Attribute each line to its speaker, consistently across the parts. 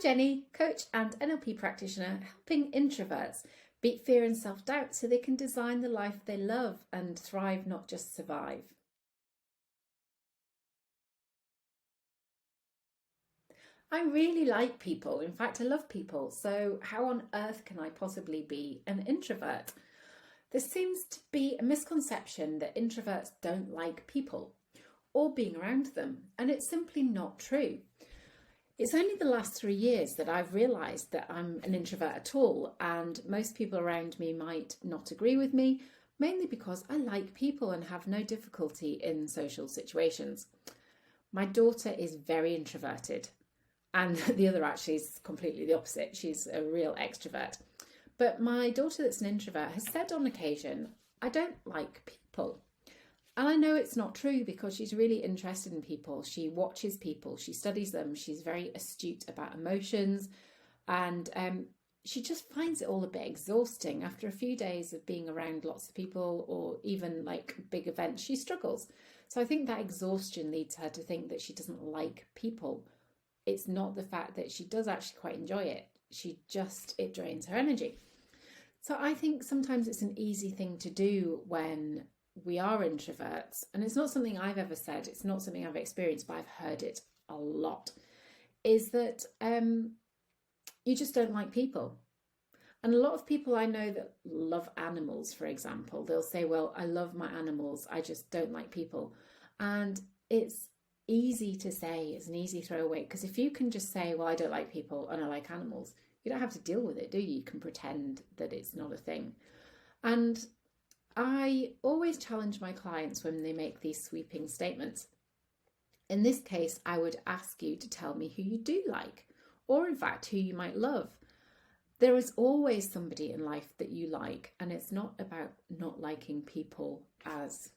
Speaker 1: Jenny, coach and NLP practitioner, helping introverts beat fear and self-doubt so they can design the life they love and thrive, not just survive. I really like people. In fact, I love people. So how on earth can I possibly be an introvert? There seems to be a misconception that introverts don't like people or being around them, and it's simply not true. It's only the last 3 years that I've realised that I'm an introvert at all, and most people around me might not agree with me, mainly because I like people and have no difficulty in social situations. My daughter is very introverted, and the other actually is completely the opposite. She's a real extrovert. But my daughter that's an introvert has said on occasion, I don't like people. And I know it's not true because she's really interested in people. She watches people, she studies them, she's very astute about emotions, and she just finds it all a bit exhausting. After a few days of being around lots of people or even like big events, she struggles. So I think that exhaustion leads her to think that she doesn't like people. It's not the fact that she does actually quite enjoy it. It drains her energy. So I think sometimes it's an easy thing to do when we are introverts, and it's not something I've ever said, it's not something I've experienced, but I've heard it a lot, is that you just don't like people. And a lot of people I know that love animals, for example, they'll say, well, I love my animals, I just don't like people. And it's easy to say, it's an easy throwaway, because if you can just say, well, I don't like people and I like animals, you don't have to deal with it, do you? You can pretend that it's not a thing. And I always challenge my clients when they make these sweeping statements. In this case, I would ask you to tell me who you do like, or in fact, who you might love. There is always somebody in life that you like, and it's not about not liking people as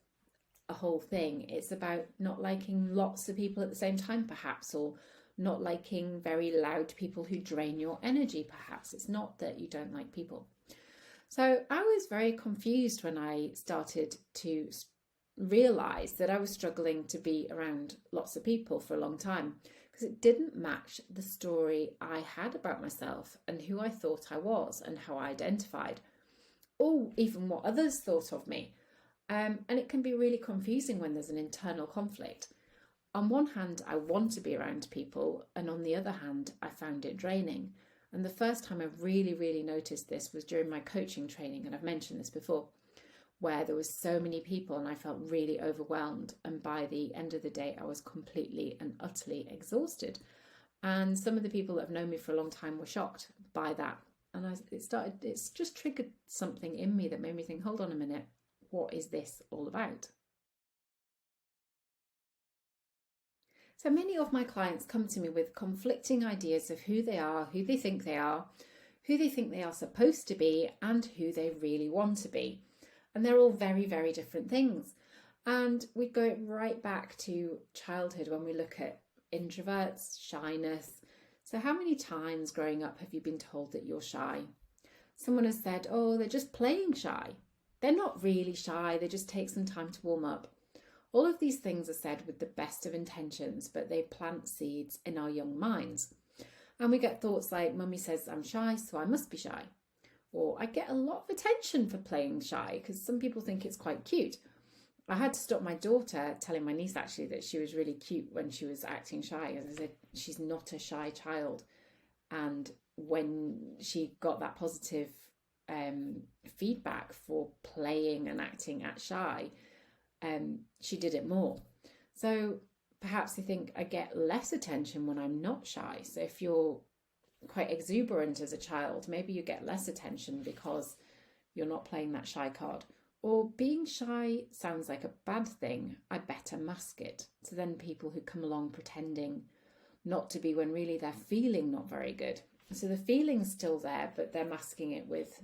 Speaker 1: a whole thing. It's about not liking lots of people at the same time, perhaps, or not liking very loud people who drain your energy, perhaps. It's not that you don't like people. So I was very confused when I started to realise that I was struggling to be around lots of people for a long time because it didn't match the story I had about myself and who I thought I was and how I identified, or even what others thought of me. And it can be really confusing when there's an internal conflict. On one hand, I want to be around people, and on the other hand, I found it draining. And the first time I really noticed this was during my coaching training, and I've mentioned this before, where there was so many people and I felt really overwhelmed. And by the end of the day, I was completely and utterly exhausted. And some of the people that have known me for a long time were shocked by that. And it's just triggered something in me that made me think, hold on a minute, what is this all about? So many of my clients come to me with conflicting ideas of who they are, who they think they are supposed to be, and who they really want to be. And they're all very different things. And we go right back to childhood when we look at introverts, shyness. So how many times growing up have you been told that you're shy? Someone has said, oh, they're just playing shy. They're not really shy, they just take some time to warm up. All of these things are said with the best of intentions, but they plant seeds in our young minds. And we get thoughts like, Mummy says I'm shy, so I must be shy. Or I get a lot of attention for playing shy, because some people think it's quite cute. I had to stop my daughter telling my niece actually that she was really cute when she was acting shy. As I said, she's not a shy child. And when she got that positive feedback for playing and acting at shy, she did it more. So perhaps you think I get less attention when I'm not shy. So if you're quite exuberant as a child, maybe you get less attention because you're not playing that shy card. Or being shy sounds like a bad thing, I better mask it. So then people who come along pretending not to be when really they're feeling not very good. So the feeling's still there, but they're masking it with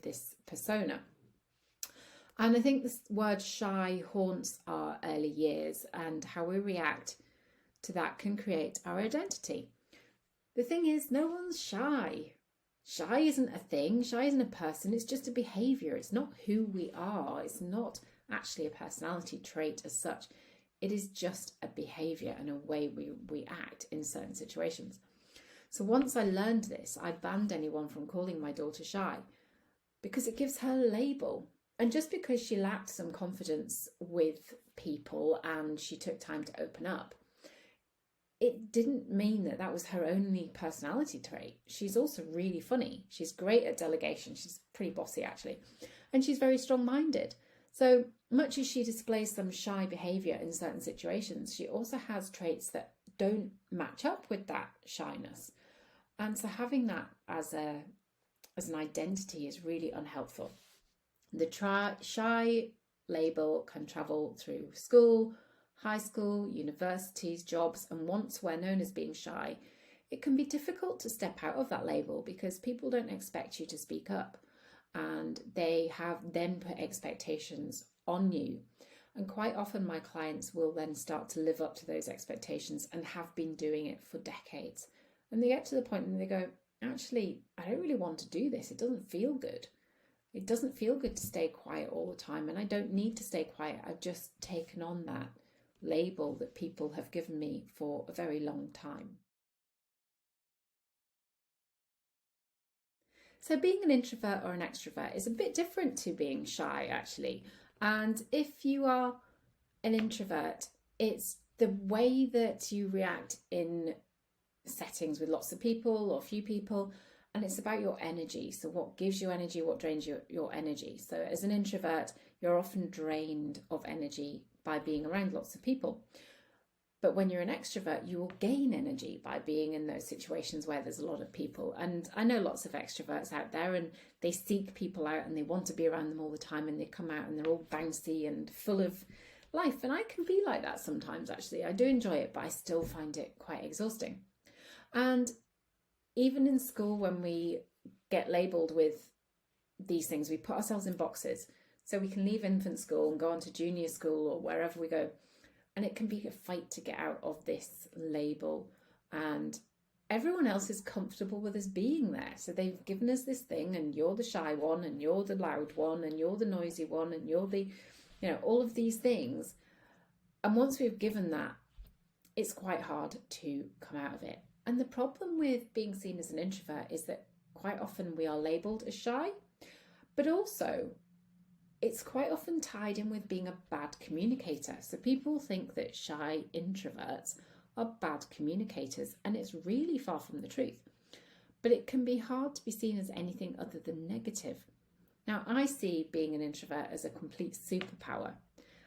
Speaker 1: this persona. And I think this word shy haunts our early years, and how we react to that can create our identity. The thing is, no one's shy. Shy isn't a thing, shy isn't a person, it's just a behaviour. It's not who we are, it's not actually a personality trait as such. It is just a behaviour and a way we act in certain situations. So once I learned this, I banned anyone from calling my daughter shy because it gives her a label. And just because she lacked some confidence with people and she took time to open up, it didn't mean that that was her only personality trait. She's also really funny. She's great at delegation. She's pretty bossy, actually. And she's very strong-minded. So much as she displays some shy behaviour in certain situations, she also has traits that don't match up with that shyness. And so having that as an identity is really unhelpful. The shy label can travel through school, high school, universities, jobs, and once we're known as being shy, it can be difficult to step out of that label because people don't expect you to speak up and they have then put expectations on you. And quite often my clients will then start to live up to those expectations and have been doing it for decades. And they get to the point and they go, actually, I don't really want to do this. It doesn't feel good. It doesn't feel good to stay quiet all the time, and I don't need to stay quiet. I've just taken on that label that people have given me for a very long time. So being an introvert or an extrovert is a bit different to being shy, actually. And if you are an introvert, it's the way that you react in settings with lots of people or few people, and it's about your energy. So what gives you energy, what drains your energy. So as an introvert, you're often drained of energy by being around lots of people. But when you're an extrovert, you will gain energy by being in those situations where there's a lot of people. And I know lots of extroverts out there and they seek people out and they want to be around them all the time, and they come out and they're all bouncy and full of life. And I can be like that sometimes, actually. I do enjoy it, but I still find it quite exhausting. And even in school, when we get labelled with these things, we put ourselves in boxes. So we can leave infant school and go on to junior school or wherever we go. And it can be a fight to get out of this label. And everyone else is comfortable with us being there. So they've given us this thing, and you're the shy one, and you're the loud one, and you're the noisy one, and you're the, all of these things. And once we've given that, it's quite hard to come out of it. And the problem with being seen as an introvert is that quite often we are labelled as shy, but also it's quite often tied in with being a bad communicator. So people think that shy introverts are bad communicators, and it's really far from the truth. But it can be hard to be seen as anything other than negative. Now, I see being an introvert as a complete superpower.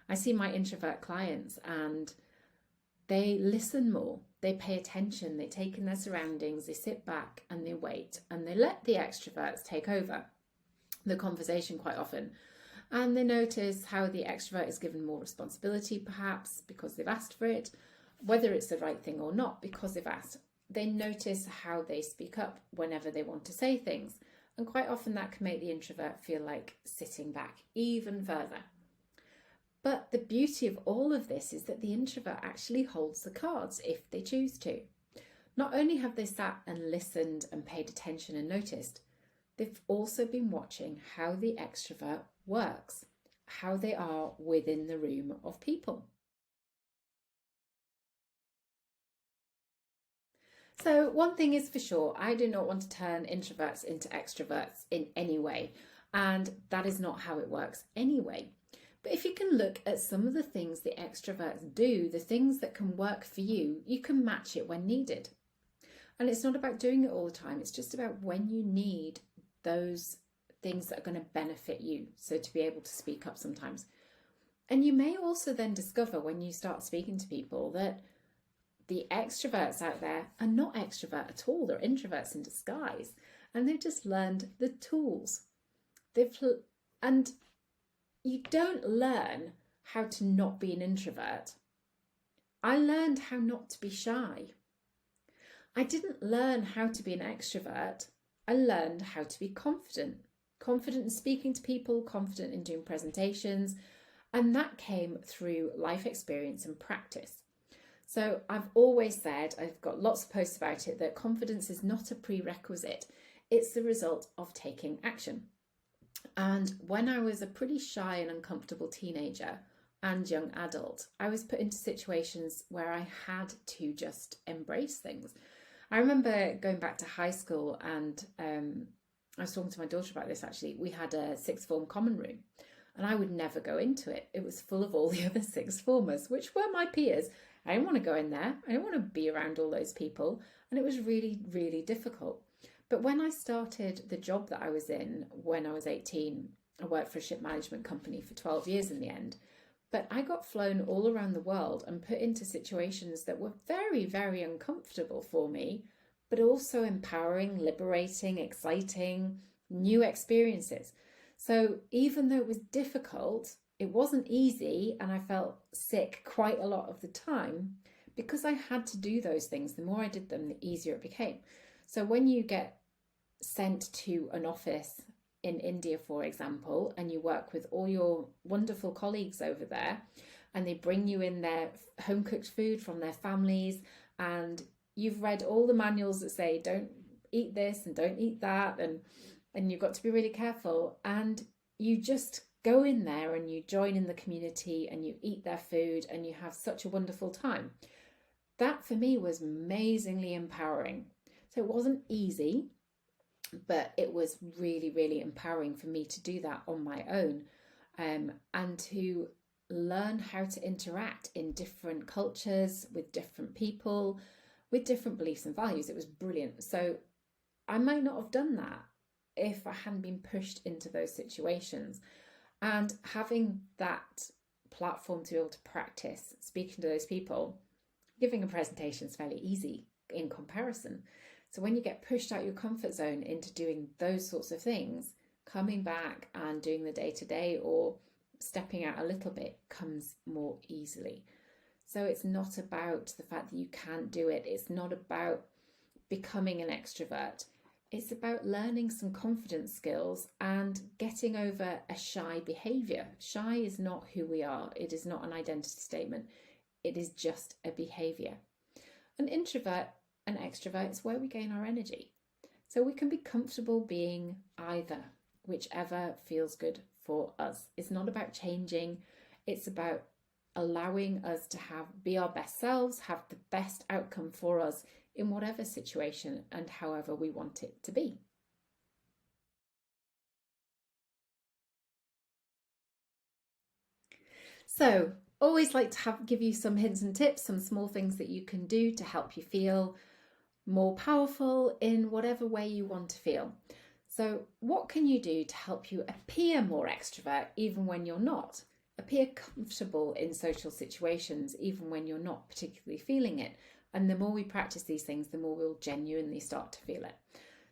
Speaker 1: I see my introvert clients and they listen more, they pay attention, they take in their surroundings, they sit back and they wait, and they let the extroverts take over the conversation quite often. And they notice how the extrovert is given more responsibility, perhaps because they've asked for it, whether it's the right thing or not because they've asked. They notice how they speak up whenever they want to say things. And quite often that can make the introvert feel like sitting back even further. But the beauty of all of this is that the introvert actually holds the cards if they choose to. Not only have they sat and listened and paid attention and noticed, they've also been watching how the extrovert works, how they are within the room of people. So one thing is for sure, I do not want to turn introverts into extroverts in any way, and that is not how it works anyway. But if you can look at some of the things the extroverts do, the things that can work for you, you can match it when needed. And it's not about doing it all the time, it's just about when you need those things that are going to benefit you, so to be able to speak up sometimes. And you may also then discover when you start speaking to people that the extroverts out there are not extrovert at all, they're introverts in disguise, and they've just learned the tools. And you don't learn how to not be an introvert. I learned how not to be shy. I didn't learn how to be an extrovert. I learned how to be confident in speaking to people, confident in doing presentations, and that came through life experience and practice. So I've always said, I've got lots of posts about it, that confidence is not a prerequisite. It's the result of taking action. And when I was a pretty shy and uncomfortable teenager and young adult, I was put into situations where I had to just embrace things. I remember going back to high school, and I was talking to my daughter about this actually. We had a sixth form common room, and I would never go into it. It was full of all the other sixth formers, which were my peers. I didn't want to go in there. I didn't want to be around all those people. And it was really, really difficult. But when I started the job that I was in when I was 18, I worked for a ship management company for 12 years in the end. But I got flown all around the world and put into situations that were very, very uncomfortable for me, but also empowering, liberating, exciting, new experiences. So even though it was difficult, it wasn't easy, and I felt sick quite a lot of the time because I had to do those things. The more I did them, the easier it became. So when you get sent to an office in India, for example, and you work with all your wonderful colleagues over there, and they bring you in their home cooked food from their families, and you've read all the manuals that say don't eat this and don't eat that, and you've got to be really careful, and you just go in there and you join in the community and you eat their food and you have such a wonderful time. That for me was amazingly empowering. So it wasn't easy, but it was really, really empowering for me to do that on my own, and to learn how to interact in different cultures, with different people, with different beliefs and values. It was brilliant. So I might not have done that if I hadn't been pushed into those situations. And having that platform to be able to practice speaking to those people, giving a presentation is fairly easy in comparison. So when you get pushed out your comfort zone into doing those sorts of things, coming back and doing the day-to-day or stepping out a little bit comes more easily. So it's not about the fact that you can't do it. It's not about becoming an extrovert. It's about learning some confidence skills and getting over a shy behaviour. Shy is not who we are. It is not an identity statement. It is just a behaviour. An introvert and extrovert is where we gain our energy. So we can be comfortable being either, whichever feels good for us. It's not about changing. It's about allowing us to be our best selves, have the best outcome for us in whatever situation and however we want it to be. So, always like to give you some hints and tips, some small things that you can do to help you feel more powerful in whatever way you want to feel. So, what can you do to help you appear more extrovert even when you're not? Appear comfortable in social situations even when you're not particularly feeling it. And the more we practice these things, the more we'll genuinely start to feel it.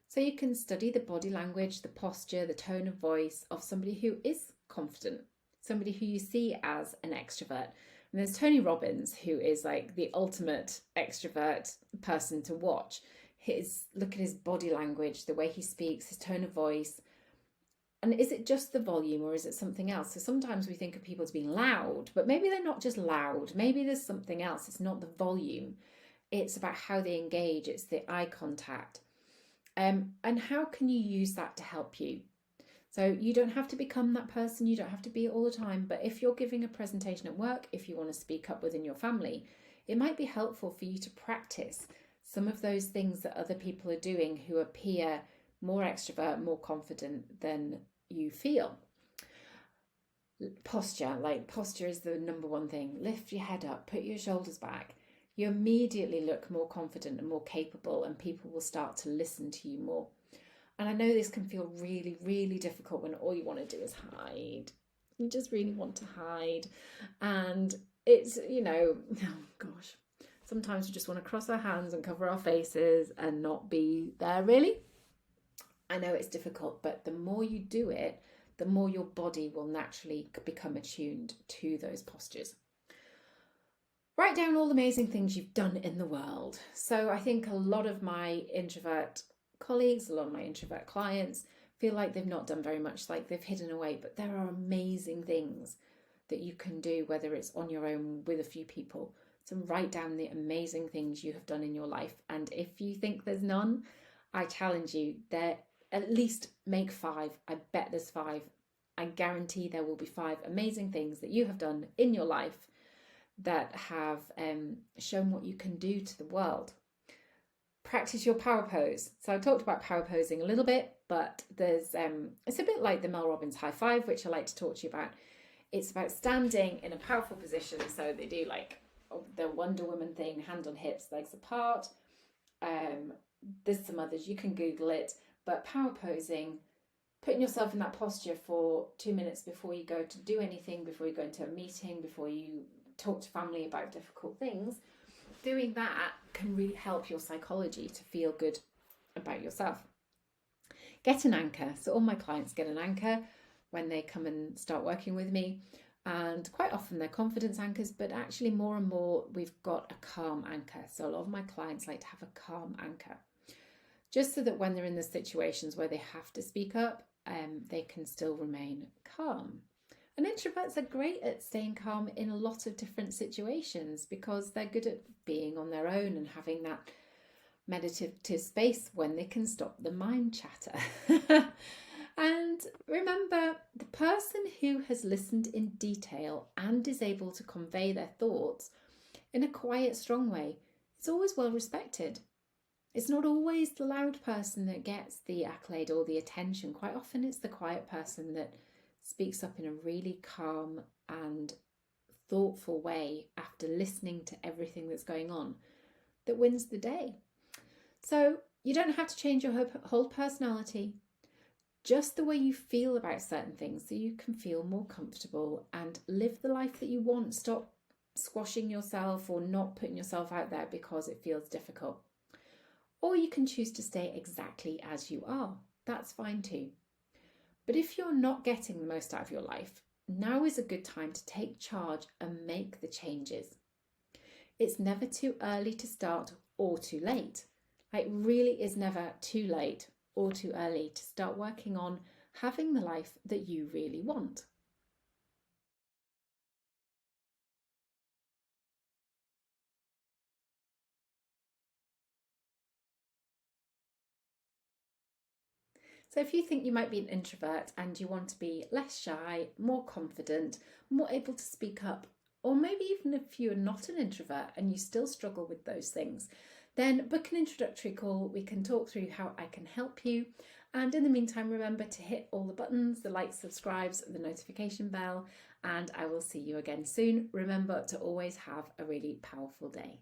Speaker 1: So you can study the body language, the posture, the tone of voice of somebody who is confident, somebody who you see as an extrovert. And there's Tony Robbins, who is like the ultimate extrovert person to watch. Look at his body language, the way he speaks, his tone of voice. And is it just the volume or is it something else? So sometimes we think of people as being loud, but maybe they're not just loud. Maybe there's something else. It's not the volume. It's about how they engage. It's the eye contact. And how can you use that to help you? So you don't have to become that person. You don't have to be it all the time. But if you're giving a presentation at work, if you want to speak up within your family, it might be helpful for you to practice some of those things that other people are doing who appear more extrovert, more confident than you feel. Posture is the number one thing. Lift your head up, put your shoulders back. You immediately look more confident and more capable, and people will start to listen to you more. And I know this can feel really, really difficult when all you want to do is hide. You just really want to hide. And it's, oh gosh, sometimes we just want to cross our hands and cover our faces and not be there really. I know it's difficult, but the more you do it, the more your body will naturally become attuned to those postures. Write down all the amazing things you've done in the world. So I think a lot of my introvert colleagues, a lot of my introvert clients feel like they've not done very much, like they've hidden away, but there are amazing things that you can do, whether it's on your own with a few people. So write down the amazing things you have done in your life. And if you think there's none, I challenge you, at least make 5. I bet there's 5. I guarantee there will be 5 amazing things that you have done in your life that have shown what you can do to the world. practice your power pose. So I talked about power posing a little bit, but there's it's a bit like the Mel Robbins high five, which I like to talk to you about. It's about standing in a powerful position. So they do like the Wonder Woman thing, hand on hips, legs apart. There's some others, you can Google it, but power posing, putting yourself in that posture for 2 minutes before you go to do anything, before you go into a meeting, before you talk to family about difficult things, doing that can really help your psychology to feel good about yourself. Get an anchor. So all my clients get an anchor when they come and start working with me. And quite often they're confidence anchors, but actually more and more we've got a calm anchor. So a lot of my clients like to have a calm anchor, just so that when they're in the situations where they have to speak up, they can still remain calm. And introverts are great at staying calm in a lot of different situations because they're good at being on their own and having that meditative space when they can stop the mind chatter. And remember, the person who has listened in detail and is able to convey their thoughts in a quiet, strong way is always well respected. It's not always the loud person that gets the accolade or the attention. Quite often it's the quiet person that speaks up in a really calm and thoughtful way after listening to everything that's going on that wins the day. So you don't have to change your whole personality, just the way you feel about certain things so you can feel more comfortable and live the life that you want. Stop squashing yourself or not putting yourself out there because it feels difficult. Or you can choose to stay exactly as you are. That's fine too. But if you're not getting the most out of your life, now is a good time to take charge and make the changes. It's never too early to start or too late. It really is never too late or too early to start working on having the life that you really want. So if you think you might be an introvert and you want to be less shy, more confident, more able to speak up, or maybe even if you're not an introvert and you still struggle with those things, then book an introductory call. We can talk through how I can help you. And in the meantime, remember to hit all the buttons, the like, subscribes, the notification bell, and I will see you again soon. Remember to always have a really powerful day.